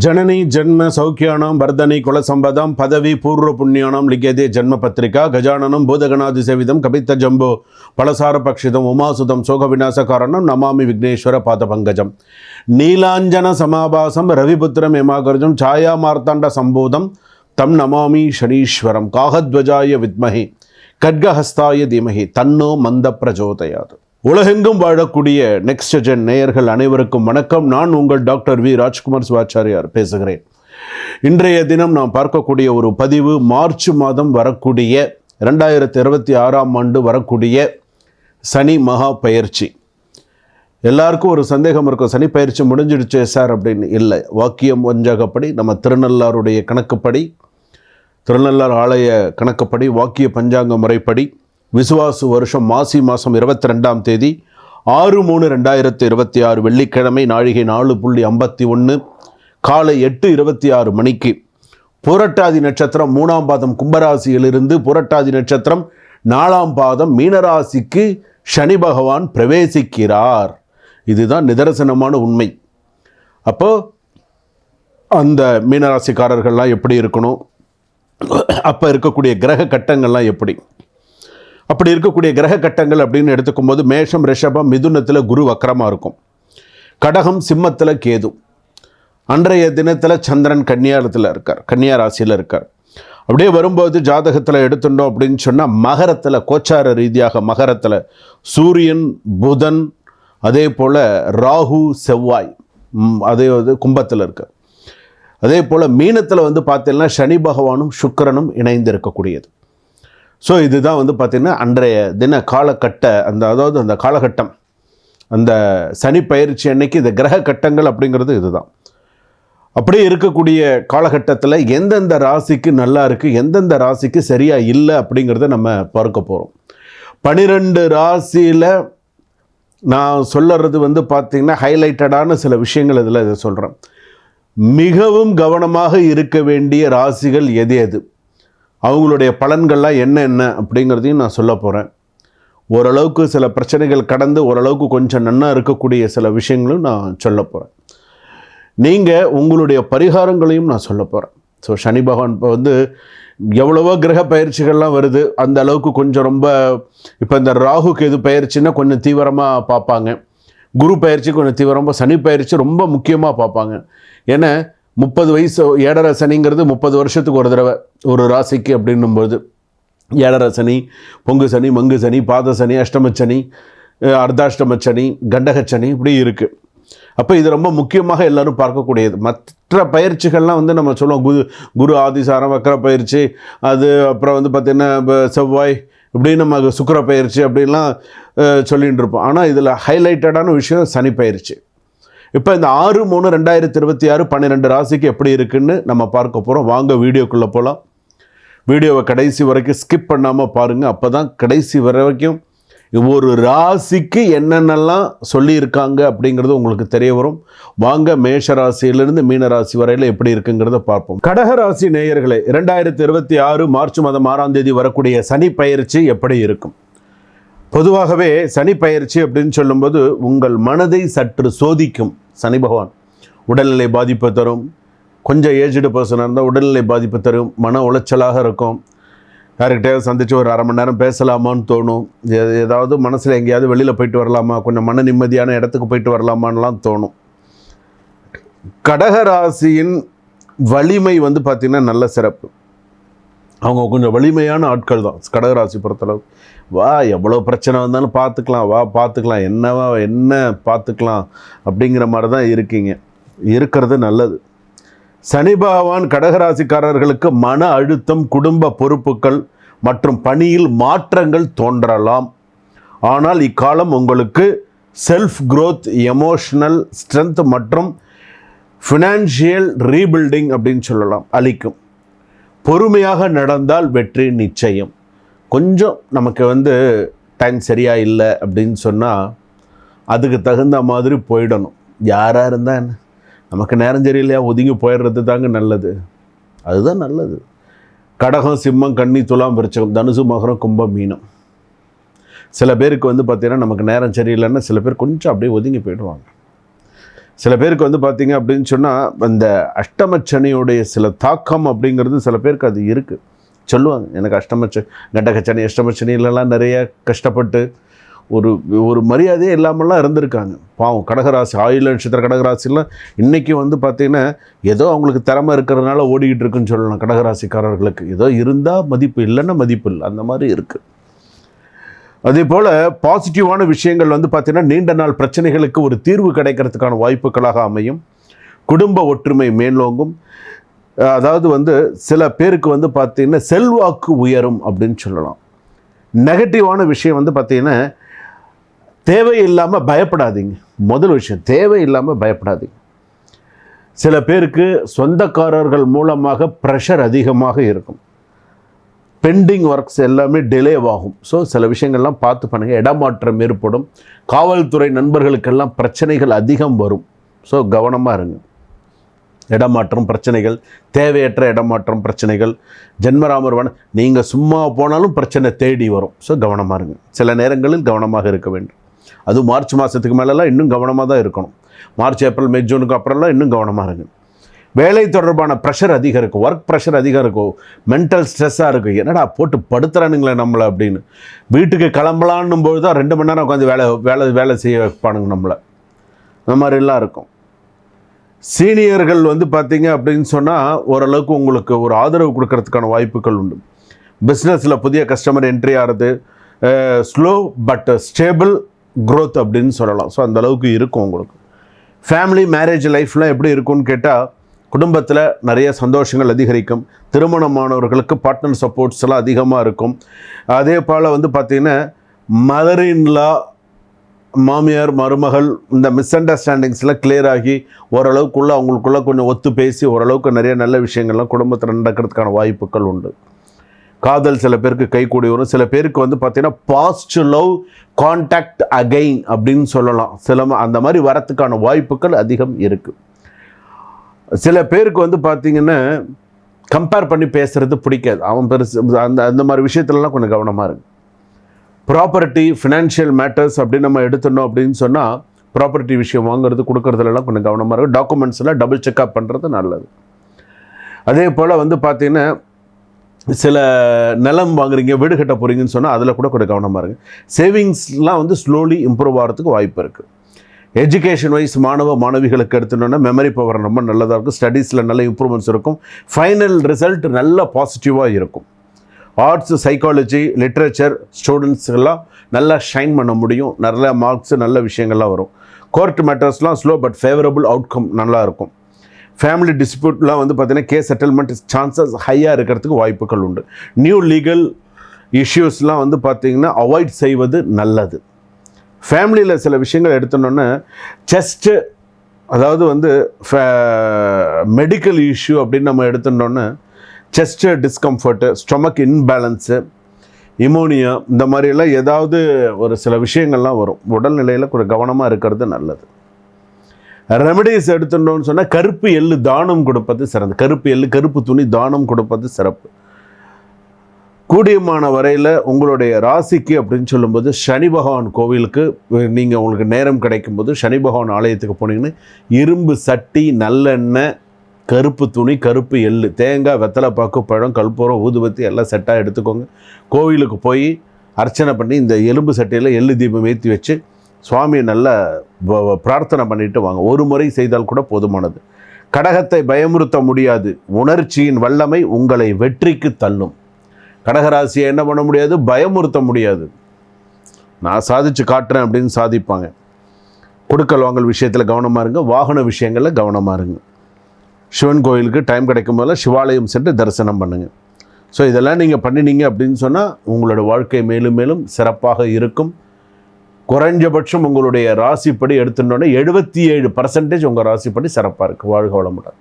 जननी जन्म सौख्यानां वर्धनी कुलसंपदां पदवी पूर्व पुण्यानां लिख्यते जन्म पत्रिका गजाननं भूतगणादिसेवितं कपित्थजम्बो फलसारपक्षितम् उमासुतं शोकविनाशकारणं नमामि विघ्नेश्वर पादपङ्कजं नीलाञ्जन समाभासं रविपुत्रं यमागर्जं छायामार्ताण्ड सम्भूतं तं नमामि शनीश्वरं काहध्वजाय विद्महे खड्गहस्ताय धीमहि तन्नो मन्द प्रचोदयात्. உலகெங்கும் வாழக்கூடிய நெக்ஸ்ட் ஜென் நேயர்கள் அனைவருக்கும் வணக்கம். நான் உங்கள் டாக்டர் வி ராஜ்குமார் சிவாச்சாரியார் பேசுகிறேன். இன்றைய தினம் நாம் பார்க்கக்கூடிய ஒரு பதிவு மார்ச் மாதம் வரக்கூடிய 2026 வரக்கூடிய சனி மகா பயிற்சி. எல்லாருக்கும் ஒரு சந்தேகம் இருக்கும், சனி பயிற்சி முடிஞ்சிடுச்சு சார் அப்படின்னு. இல்லை, வாக்கியம் வஞ்சகப்படி நம்ம திருநள்ளாருடைய கணக்குப்படி, திருநள்ளார் ஆலய கணக்குப்படி, வாக்கிய பஞ்சாங்க முறைப்படி விசுவாசு வருஷம் மாசி மாதம் 22ஆம் தேதி 6/3/2026 வெள்ளிக்கிழமை நாழிகை 4:51 காலை 8:26 மணிக்கு புரட்டாதி நட்சத்திரம் 3ஆம் பாதம் கும்பராசியிலிருந்து புரட்டாதி நட்சத்திரம் 4ஆம் பாதம் மீனராசிக்கு சனி பகவான் பிரவேசிக்கிறார். இதுதான் நிதர்சனமான உண்மை. அப்போ அந்த மீனராசிக்காரர்கள்லாம் எப்படி இருக்கணும், அப்போ இருக்கக்கூடிய கிரக கட்டங்கள்லாம் எப்படி, அப்படி இருக்கக்கூடிய கிரக கட்டங்கள் அப்படின்னு எடுத்துக்கும் போது மேஷம் ரிஷபம் மிதுனத்தில் குரு வக்கரமாக இருக்கும், கடகம் சிம்மத்தில் கேது, அன்றைய தினத்தில் சந்திரன் கன்னியாரத்தில் இருக்கார், கன்னியா ராசியில் இருக்கார். அப்படியே வரும்போது ஜாதகத்தில் எடுத்துட்டோம் அப்படின்னு சொன்னால் மகரத்தில் கோச்சார ரீதியாக மகரத்தில் சூரியன் புதன் அதே போல் ராகு செவ்வாய் அதே கும்பத்தில் இருக்கார். அதே போல் மீனத்தில் பார்த்தீங்கன்னா சனி பகவானும் சுக்கிரனும் இணைந்து இருக்கக்கூடியது. ஸோ இதுதான் பார்த்திங்கன்னா அன்றைய தின காலகட்ட அந்த காலகட்டம், அந்த சனி பயிற்சி அன்னைக்கு இந்த கிரக கட்டங்கள் அப்படிங்கிறது இதுதான். அப்படியே இருக்கக்கூடிய காலகட்டத்தில் எந்தெந்த ராசிக்கு நல்லா இருக்குது, எந்தெந்த ராசிக்கு சரியாக இல்லை அப்படிங்கிறத நம்ம பார்க்க போகிறோம். 12 ராசியில் நான் சொல்லுறது பார்த்திங்கன்னா ஹைலைட்டடான சில விஷயங்கள் இதில் இதை சொல்கிறேன். மிகவும் கவனமாக இருக்க வேண்டிய ராசிகள் எது எது, அவங்களுடைய பலன்கள்லாம் என்ன அப்படிங்கிறதையும் நான் சொல்ல போகிறேன். ஓரளவுக்கு சில பிரச்சனைகள் கடந்து ஓரளவுக்கு கொஞ்சம் நன்னா இருக்கக்கூடிய சில விஷயங்களும் நான் சொல்ல போகிறேன். நீங்கள் உங்களுடைய பரிகாரங்களையும் நான் சொல்ல போகிறேன். ஸோ சனி பகவான் இப்போ எவ்வளவோ கிரக பயிற்சிகள்லாம் வருது, அந்த அளவுக்கு கொஞ்சம் ரொம்ப இப்போ இந்த ராகு கேது பயிற்சின்னா கொஞ்சம் தீவிரமாக பார்ப்பாங்க, குரு பயிற்சி கொஞ்சம் தீவிரமாக, சனி பயிற்சி ரொம்ப முக்கியமாக பார்ப்பாங்க. ஏன்னா 30 வயசு ஏழரை சனிங்கிறது 30 வருஷத்துக்கு ஒரு தடவை ஒரு ராசிக்கு அப்படின்னும்போது ஏழரை சனி, பொங்கு சனி, மங்கு சனி, பாத சனி, அஷ்டம சனி, அர்த்தாஷ்டம சனி, கண்டக சனி இப்படி இருக்குது. அப்போ இது ரொம்ப முக்கியமாக எல்லோரும் பார்க்கக்கூடியது. மற்ற பயிற்சிகள்லாம் நம்ம சொல்லுவோம், குரு ஆதிசாரம் வக்கர பயிற்சி, அது அப்புறம் பார்த்திங்கன்னா செவ்வாய் இப்படி நம்ம சுக்கிர பயிற்சி அப்படின்லாம் சொல்லிகிட்டு இருப்போம். ஆனால் இதில் ஹைலைட்டடான விஷயம் சனி பயிற்சி. இப்போ இந்த 6/3/2026 12 ராசிக்கு எப்படி இருக்குன்னு நம்ம பார்க்க போகிறோம். வாங்க வீடியோக்குள்ளே போகலாம். வீடியோவை கடைசி வரைக்கும் ஸ்கிப் பண்ணாமல் பாருங்கள். அப்போ தான் கடைசி வரைக்கும் ஒரு ராசிக்கு என்னென்னலாம் சொல்லியிருக்காங்க அப்படிங்கிறது உங்களுக்கு தெரிய வரும். வாங்க மேஷ ராசியிலிருந்து மீன ராசி வரையில் எப்படி இருக்குங்கிறத பார்ப்போம். கடகராசி நேயர்களே, 2026 மார்ச் மாதம் 6ஆம் தேதி வரக்கூடிய சனி பயிற்சி எப்படி இருக்கும்? பொதுவாகவே சனி பயிற்சி அப்படின்னு சொல்லும்போது உங்கள் மனதை சற்று சோதிக்கும் சனி பகவான். உடல்நிலை பாதிப்பு தரும், கொஞ்சம் ஏஜ்டு பர்சனாக இருந்தால் உடல்நிலை பாதிப்பு தரும், மன உளைச்சலாக இருக்கும், யார்கிட்டையாவது சந்தித்து ஒரு அரை மணி நேரம் பேசலாமான்னு தோணும், ஏதாவது மனசில் எங்கேயாவது வெளியில் போயிட்டு வரலாமா, கொஞ்சம் மன நிம்மதியான இடத்துக்கு போயிட்டு வரலாமான்லாம் தோணும். கடகராசியின் வலிமை பார்த்திங்கன்னா நல்ல சிறப்பு. அவங்க கொஞ்சம் வலிமையான ஆட்கள் தான் கடகராசி பொறுத்தளவு. வா எவ்வளோ பிரச்சனை வந்தாலும் பார்த்துக்கலாம், வா பார்த்துக்கலாம், என்ன பார்த்துக்கலாம் அப்படிங்கிற மாதிரி தான் இருக்கீங்க, இருக்கிறது நல்லது. சனி பகவான் கடகராசிக்காரர்களுக்கு மன அழுத்தம், குடும்ப பொறுப்புகள் மற்றும் பணியில் மாற்றங்கள் தோன்றலாம். ஆனால் இக்காலம் உங்களுக்கு செல்ஃப் க்ரோத், எமோஷ்னல் ஸ்ட்ரென்த் மற்றும் ஃபினான்ஷியல் ரீபில்டிங் அப்படின்னு சொல்லலாம் அளிக்கும். பொறுமையாக நடந்தால் வெற்றி நிச்சயம். கொஞ்சம் நமக்கு டைம் சரியாக இல்லை அப்படின்னு சொன்னால் அதுக்கு தகுந்த மாதிரி போயிடணும். யாராக இருந்தால் என்ன, நமக்கு நேரம் சரியில்லையா ஒதுங்கி போயிடுறது தாங்க நல்லது, அதுதான் நல்லது. கடகம் சிம்மம் கன்னி துலாம் விருச்சகம் தனுசு மகரம் கும்பம் மீனம். சில பேருக்கு பார்த்திங்கன்னா நமக்கு நேரம் சரியில்லைன்னா சில பேர் கொஞ்சம் அப்படியே ஒதுங்கி போயிடுவாங்க. சில பேருக்கு வந்து பார்த்தீங்க அப்படின்னு சொன்னால் இந்த அஷ்டமச்சனியுடைய சில தாக்கம் அப்படிங்கிறது சில பேருக்கு அது இருக்குது. சொல்லுவாங்க, எனக்கு கண்டகச்சனி அஷ்டமச்சனியிலலாம் நிறைய கஷ்டப்பட்டு ஒரு மரியாதையே இல்லாமல்லாம் இருந்திருக்காங்க. பாவம் கடகராசி, ஆயுள நட்சத்திர கடகராசிலாம் இன்றைக்கி வந்து பார்த்திங்கன்னா ஏதோ அவங்களுக்கு திறமை இருக்கிறதுனால ஓடிக்கிட்டு இருக்குன்னு சொல்லலாம். கடகராசிக்காரர்களுக்கு ஏதோ இருந்தால் மதிப்பு, இல்லைன்னா மதிப்பு இல்லை, அந்த மாதிரி இருக்குது. அதே போல் பாசிட்டிவான விஷயங்கள் வந்து பார்த்திங்கன்னா நீண்ட நாள் பிரச்சனைகளுக்கு ஒரு தீர்வு கிடைக்கிறதுக்கான வாய்ப்புகளாக அமையும். குடும்ப ஒற்றுமை மேலோங்கும். அதாவது வந்து சில பேருக்கு வந்து பார்த்திங்கன்னா செல்வாக்கு உயரும் அப்படின்னு சொல்லலாம். நெகட்டிவான விஷயம் வந்து பார்த்திங்கன்னா தேவையில்லாமல் பயப்படாதீங்க. முதல் விஷயம், தேவையில்லாமல் பயப்படாதீங்க. சில பேருக்கு சொந்தக்காரர்கள் மூலமாக ப்ரெஷர் அதிகமாக இருக்கும். பெண்டிங் ஒர்க்ஸ் எல்லாமே டிலே ஆகும். ஸோ சில விஷயங்கள்லாம் பார்த்து பண்ணுங்கள். இடமாற்றம் ஏற்படும். காவல்துறை நண்பர்களுக்கெல்லாம் பிரச்சனைகள் அதிகம் வரும். ஸோ கவனமாக இருங்க. இடமாற்றம் பிரச்சனைகள், தேவையற்ற இடமாற்றம் பிரச்சனைகள், ஜென்மராமர் நீங்கள் சும்மா போனாலும் பிரச்சனை தேடி வரும். ஸோ கவனமாக இருங்க. சில நேரங்களில் கவனமாக இருக்க வேண்டும். அதுவும் மார்ச் மாதத்துக்கு மேலெல்லாம் இன்னும் கவனமாக தான் இருக்கணும். மார்ச், ஏப்ரல், மே, ஜூனுக்கு அப்புறம்லாம் இன்னும் கவனமாக இருங்க. வேலை தொடர்பான ப்ரெஷர் அதிகம் இருக்கும். ஒர்க் ப்ரெஷர் அதிகம் இருக்கும். மென்டல் ஸ்ட்ரெஸ்ஸாக இருக்கும். என்னடா போட்டு படுத்துறானுங்களே நம்மளை அப்படின்னு. வீட்டுக்கு கிளம்பலான்னும் போது தான் 2 மணி நேரம் உட்காந்து வேலை செய்ய வைப்பானுங்க நம்மளை. அந்த மாதிரிலாம் இருக்கும். சீனியர்கள் வந்து பார்த்தீங்க அப்படின்னு சொன்னால் ஓரளவுக்கு உங்களுக்கு ஒரு ஆதரவு கொடுக்கறதுக்கான வாய்ப்புகள் உண்டு. பிஸ்னஸில் புதிய கஸ்டமர் என்ட்ரி ஆகிறது ஸ்லோ பட் ஸ்டேபிள் க்ரோத் அப்படின்னு சொல்லலாம். ஸோ அந்த அளவுக்கு இருக்கும் உங்களுக்கு. ஃபேமிலி, மேரேஜ் லைஃப்லாம் எப்படி இருக்கும்னு கேட்டால் குடும்பத்தில் நிறைய சந்தோஷங்கள் அதிகரிக்கும். திருமணமானவர்களுக்கு பார்ட்னர் சப்போர்ட்ஸ் எல்லாம் அதிகமாக இருக்கும். அதே போல் வந்து பார்த்திங்கன்னா மதர்-இன்-லா, மாமியார், மருமகள், இந்த மிஸ் அண்டர்ஸ்டாண்டிங்ஸ்லாம் கிளியர் ஆகி ஓரளவுக்குள்ளே அவங்களுக்குள்ளே கொஞ்சம் ஒத்து பேசி ஓரளவுக்கு நிறைய நல்ல விஷயங்கள்லாம் குடும்பத்தில் நடக்கிறதுக்கான வாய்ப்புகள் உண்டு. காதல் சில பேருக்கு கைகூடி வரும். சில பேருக்கு வந்து பார்த்திங்கன்னா பாஸ்ட் லவ் கான்டாக்ட் அகைன் அப்படின்னு சொல்லலாம். அந்த மாதிரி வரத்துக்கான வாய்ப்புகள் அதிகம் இருக்குது. சில பேருக்கு வந்து பார்த்திங்கன்னா கம்பேர் பண்ணி பேசுகிறது பிடிக்காது. அவன் பெருசு அந்த மாதிரி விஷயத்துலலாம் கொஞ்சம் கவனமாக இருக்குது. ப்ராப்பர்ட்டி, ஃபினான்ஷியல் மேட்டர்ஸ் அப்படின்னு நம்ம எடுத்துட்டோம் அப்படின்னு சொன்னால் ப்ராப்பர்ட்டி விஷயம் வாங்குறது கொடுக்குறதுலாம் கொஞ்சம் கவனமாக இருக்கும். டாக்குமெண்ட்ஸ்லாம் டபுள் செக்அப் பண்ணுறது நல்லது. அதே போல் வந்து பார்த்திங்கன்னா சில நிலம் வாங்குறீங்க, வீடு கட்ட போகிறீங்கன்னு சொன்னால் அதில் கூட கொஞ்சம் கவனமாக இருக்குது. சேவிங்ஸ்லாம் வந்து ஸ்லோலி இம்ப்ரூவ் ஆகிறதுக்கு வாய்ப்பு இருக்குது. எஜுகேஷன் வைஸ் மாணவிகளுக்கு எடுத்துட்டோன்னா மெமரி பவர் ரொம்ப நல்லதாக இருக்கும். ஸ்டடீஸில் நல்ல இம்ப்ரூவ்மெண்ட்ஸ் இருக்கும். ஃபைனல் ரிசல்ட் நல்ல பாசிட்டிவாக இருக்கும். ஆர்ட்ஸு, சைக்காலஜி, லிட்ரேச்சர் ஸ்டூடெண்ட்ஸ்லாம் நல்லா ஷைன் பண்ண முடியும். நல்ல மார்க்ஸு, நல்ல விஷயங்கள்லாம் வரும். கோர்ட் மேட்டர்ஸ்லாம் ஸ்லோ பட் ஃபேவரபுள் அவுட்கம் நல்லா இருக்கும். ஃபேமிலி டிஸ்பியூட்லாம் வந்து பார்த்திங்கன்னா கேஸ் செட்டில்மெண்ட் சான்சஸ் ஹையாக இருக்கிறதுக்கு வாய்ப்புகள் உண்டு. நியூ லீகல் இஷ்யூஸ்லாம் வந்து பார்த்திங்கன்னா அவாய்ட் செய்வது நல்லது. ஃபேமிலியில் சில விஷயங்கள் எடுத்தோன்னே செஸ்ட்டு, அதாவது வந்து மெடிக்கல் இஷ்யூ அப்படின்னு நம்ம எடுத்துட்டோன்னே செஸ்ட்டு டிஸ்கம்ஃபர்ட்டு, ஸ்டொமக் இன்பேலன்ஸு, இமோனியா, இந்த மாதிரியெல்லாம் ஏதாவது ஒரு சில விஷயங்கள்லாம் வரும். உடல்நிலையில் கொஞ்சம் கவனமாக இருக்கிறது நல்லது. ரெமடிஸ் எடுத்துட்டோன்னு சொன்னால் கருப்பு எள்ளு தானம் கொடுப்பது சிறந்து. கருப்பு எள்ளு, கருப்பு துணி தானம் கொடுப்பது சிறப்பு. கூடியமான வரையில் உங்களுடைய ராசிக்கு அப்படின்னு சொல்லும்போது சனி பகவான் கோவிலுக்கு நீங்கள் உங்களுக்கு நேரம் கிடைக்கும்போது சனி பகவான் ஆலயத்துக்கு போனீங்கன்னு இரும்பு சட்டி, நல்லெண்ணெய், கருப்பு துணி, கருப்பு எள்ளு, தேங்காய், வெத்தலை பாக்கு, பழம், கற்பூரம், ஊதுபத்தி எல்லாம் செட்டாக எடுத்துக்கோங்க. கோவிலுக்கு போய் அர்ச்சனை பண்ணி இந்த எலும்பு சட்டியில் எள்ளு தீபம் ஏற்றி வச்சு சுவாமியை நல்லா பிரார்த்தனை பண்ணிட்டு வாங்க. ஒரு முறை செய்தால் கூட போதுமானது. கடகத்தை பயமுறுத்த முடியாது. உணர்ச்சியின் வல்லமை உங்களை வெற்றிக்கு தள்ளும். கடகராசியை என்ன பண்ண முடியாது? பயமுறுத்த முடியாது. நான் சாதிச்சு காட்டுறேன் அப்படின்னு சாதிப்பாங்க. கொடுக்கல் வாங்கல் விஷயத்தில் கவனமாக இருங்க. வாகன விஷயங்களில் கவனமாக இருங்க. சிவன் கோயிலுக்கு டைம் கிடைக்கும் போதெல்லாம் சிவாலயம் சென்று தரிசனம் பண்ணுங்கள். ஸோ இதெல்லாம் நீங்கள் பண்ணினீங்க அப்படின்னு சொன்னால் உங்களோட வாழ்க்கை மேலும் மேலும் சிறப்பாக இருக்கும். குறைஞ்சபட்சம் உங்களுடைய ராசிப்படி எடுத்துட்டோன்னே 77% உங்கள் ராசிப்படி சிறப்பாக இருக்குது. வாழ்க வளமுடன்.